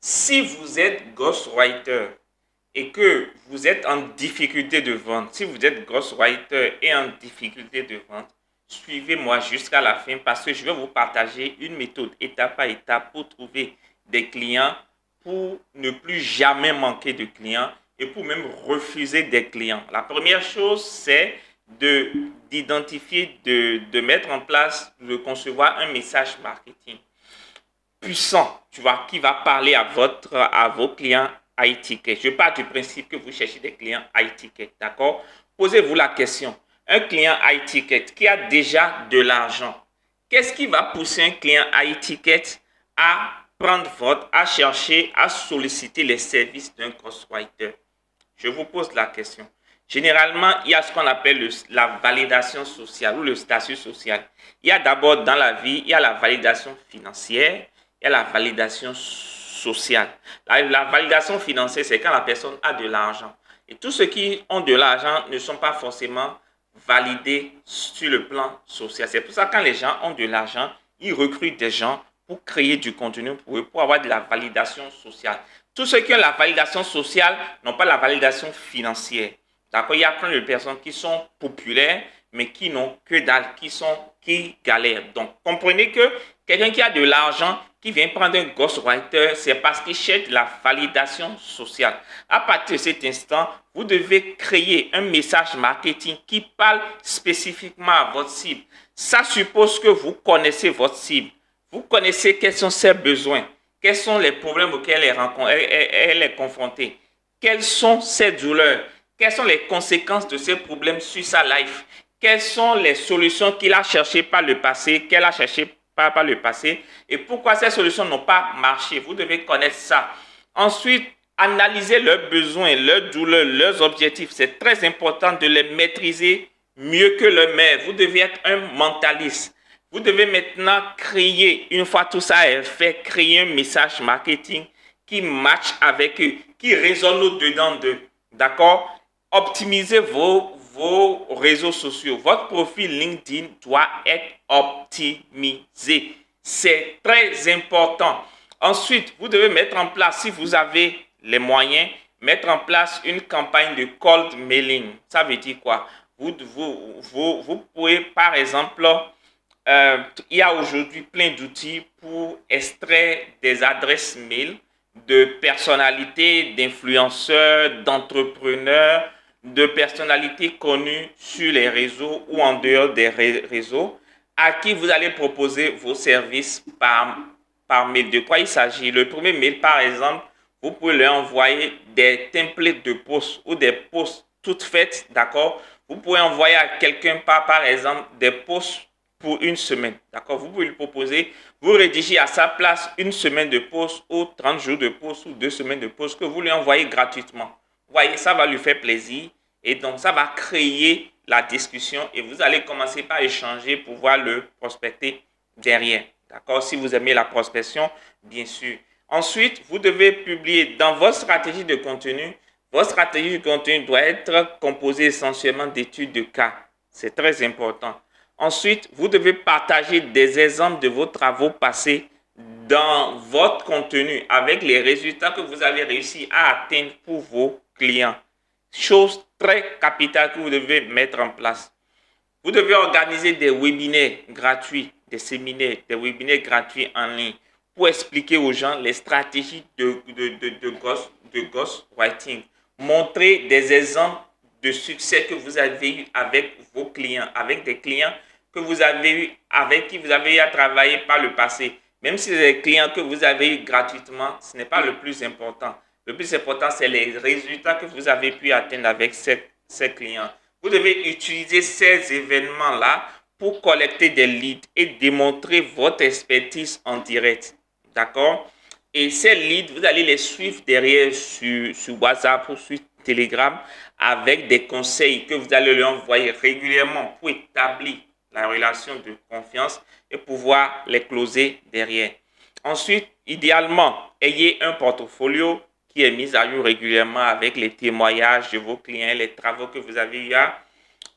Si vous êtes ghostwriter et que vous êtes en difficulté de vente, si vous êtes ghostwriter et en difficulté de vente, suivez-moi jusqu'à la fin parce que je vais vous partager une méthode étape par étape pour trouver des clients, pour ne plus jamais manquer de clients et pour même refuser des clients. La première chose, c'est d'identifier, de mettre en place, de concevoir un message marketing puissant, tu vois, qui va parler à vos clients high ticket. Je pars du principe que vous cherchez des clients high ticket, d'accord? Posez-vous la question. Un client high ticket qui a déjà de l'argent, qu'est-ce qui va pousser un client high ticket à à chercher, à solliciter les services d'un ghostwriter? Je vous pose la question. Généralement, il y a ce qu'on appelle la validation sociale ou le statut social. Il y a d'abord dans la vie, il y a la validation financière, il y a la validation sociale. La validation financière, c'est quand la personne a de l'argent. Et tous ceux qui ont de l'argent ne sont pas forcément validés sur le plan social. C'est pour ça que quand les gens ont de l'argent, ils recrutent des gens pour créer du contenu pour eux, pour avoir de la validation sociale. Tous ceux qui ont la validation sociale n'ont pas la validation financière. D'accord? Il y a plein de personnes qui sont populaires, mais qui n'ont que dalle, qui galèrent. Donc, comprenez que quelqu'un qui a de l'argent, qui vient prendre un ghostwriter, c'est parce qu'il cherche la validation sociale. À partir de cet instant, vous devez créer un message marketing qui parle spécifiquement à votre cible. Ça suppose que vous connaissez votre cible. Vous connaissez quels sont ses besoins, quels sont les problèmes auxquels elle est confrontée, quelles sont ses douleurs, quelles sont les conséquences de ces problèmes sur sa life, quelles sont les solutions qu'il a cherchées par le passé, qu'elle a cherchées par le passé, et pourquoi ces solutions n'ont pas marché. Vous devez connaître ça. Ensuite, analyser leurs besoins, leurs douleurs, leurs objectifs. C'est très important de les maîtriser mieux que le maire. Vous devez être un mentaliste. Vous devez maintenant créer, une fois tout ça est fait, créer un message marketing qui match avec eux, qui résonne au-dedans d'eux. D'accord? Optimisez vos réseaux sociaux. Votre profil LinkedIn doit être optimisé. C'est très important. Ensuite, vous devez mettre en place, si vous avez les moyens, mettre en place une campagne de cold mailing. Ça veut dire quoi? Vous pouvez, par exemple, il y a aujourd'hui plein d'outils pour extraire des adresses mail de personnalités, d'influenceurs, d'entrepreneurs, de personnalités connues sur les réseaux ou en dehors des réseaux, à qui vous allez proposer vos services par mail. De quoi il s'agit? Le premier mail, par exemple, vous pouvez leur envoyer des templates de posts ou des posts toutes faites, d'accord? Vous pouvez envoyer à quelqu'un par exemple, des posts pour une semaine, d'accord? Vous pouvez lui proposer, vous rédigez à sa place une semaine de post ou 30 jours de post ou 2 semaines de post que vous lui envoyez gratuitement. Vous voyez, ça va lui faire plaisir et donc ça va créer la discussion et vous allez commencer par échanger pour pouvoir le prospecter derrière, d'accord? Si vous aimez la prospection, bien sûr. Ensuite, vous devez publier dans votre stratégie de contenu. Votre stratégie de contenu doit être composée essentiellement d'études de cas. C'est très important. Ensuite, vous devez partager des exemples de vos travaux passés dans votre contenu avec les résultats que vous avez réussi à atteindre pour vos clients. Chose très capitale que vous devez mettre en place. Vous devez organiser des webinaires gratuits, des séminaires, des webinaires gratuits en ligne pour expliquer aux gens les stratégies de ghostwriting. Montrer des exemples de succès que vous avez eu avec vos clients, avec des clients que vous avez eu, avec qui vous avez eu à travailler par le passé. Même si c'est des clients que vous avez eu gratuitement, ce n'est pas le plus important. Le plus important, c'est les résultats que vous avez pu atteindre avec ces clients. Vous devez utiliser ces événements-là pour collecter des leads et démontrer votre expertise en direct. D'accord? Et ces leads, vous allez les suivre derrière sur WhatsApp ou sur Telegram avec des conseils que vous allez leur envoyer régulièrement pour établir la relation de confiance et pouvoir les closer derrière. Ensuite, idéalement, ayez un portfolio qui est mis à jour régulièrement avec les témoignages de vos clients, les travaux que vous avez eu à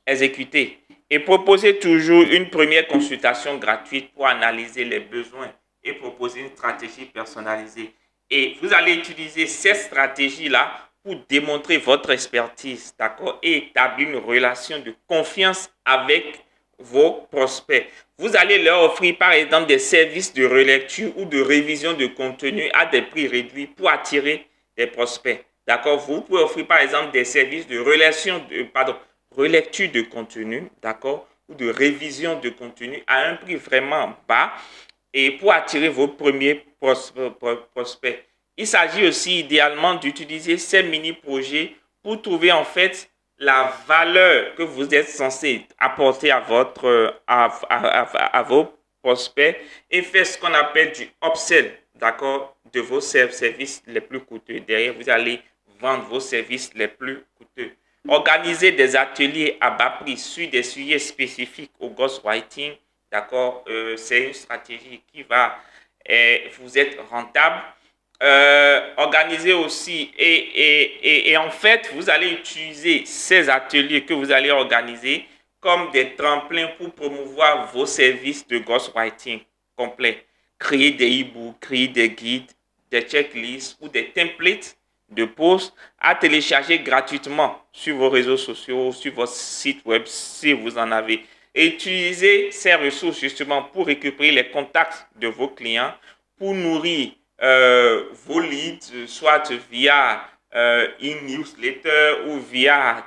exécuter. Et proposez toujours une première consultation gratuite pour analyser les besoins et proposer une stratégie personnalisée. Et vous allez utiliser cette stratégie-là pour démontrer votre expertise, d'accord, et établir une relation de confiance avec vos prospects. Vous allez leur offrir par exemple des services de relecture ou de révision de contenu à des prix réduits pour attirer des prospects. D'accord, vous pouvez offrir par exemple des services de relecture de contenu, d'accord, ou de révision de contenu à un prix vraiment bas et pour attirer vos premiers prospects. Il s'agit aussi idéalement d'utiliser ces mini-projets pour trouver en fait la valeur que vous êtes censé apporter à vos prospects et faire ce qu'on appelle du upsell, d'accord, de vos services les plus coûteux. Derrière, vous allez vendre vos services les plus coûteux. Organiser des ateliers à bas prix sur des sujets spécifiques au ghostwriting, d'accord, c'est une stratégie qui va vous être rentable. Organiser aussi et en fait, vous allez utiliser ces ateliers que vous allez organiser comme des tremplins pour promouvoir vos services de ghostwriting complet. Créer des e-books, créer des guides, des checklists ou des templates de posts à télécharger gratuitement sur vos réseaux sociaux, sur votre site web si vous en avez. Et utilisez ces ressources justement pour récupérer les contacts de vos clients, pour nourrir vos leads, soit via une newsletter ou via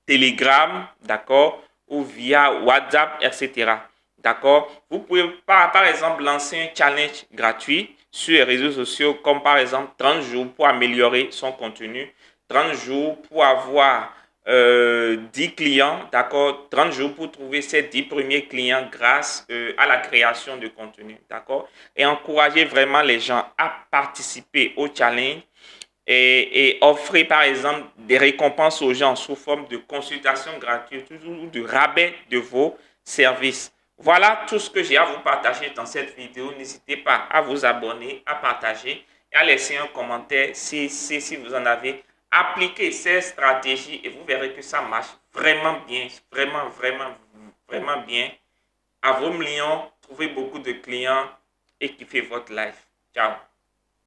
Telegram, d'accord, ou via WhatsApp, etc. D'accord. Vous pouvez par exemple lancer un challenge gratuit sur les réseaux sociaux comme par exemple 30 jours pour améliorer son contenu, 30 jours pour avoir 10 clients, d'accord, 30 jours pour trouver ses 10 premiers clients grâce à la création de contenu, d'accord, et encourager vraiment les gens à participer au challenge et offrir par exemple des récompenses aux gens sous forme de consultation gratuite ou de rabais de vos services. Voilà tout ce que j'ai à vous partager dans cette vidéo. N'hésitez pas à vous abonner, à partager et à laisser un commentaire si vous en avez appliqué ces stratégies et vous verrez que ça marche vraiment bien, vraiment bien. À vos millions, trouvez beaucoup de clients et kiffez votre life. Ciao.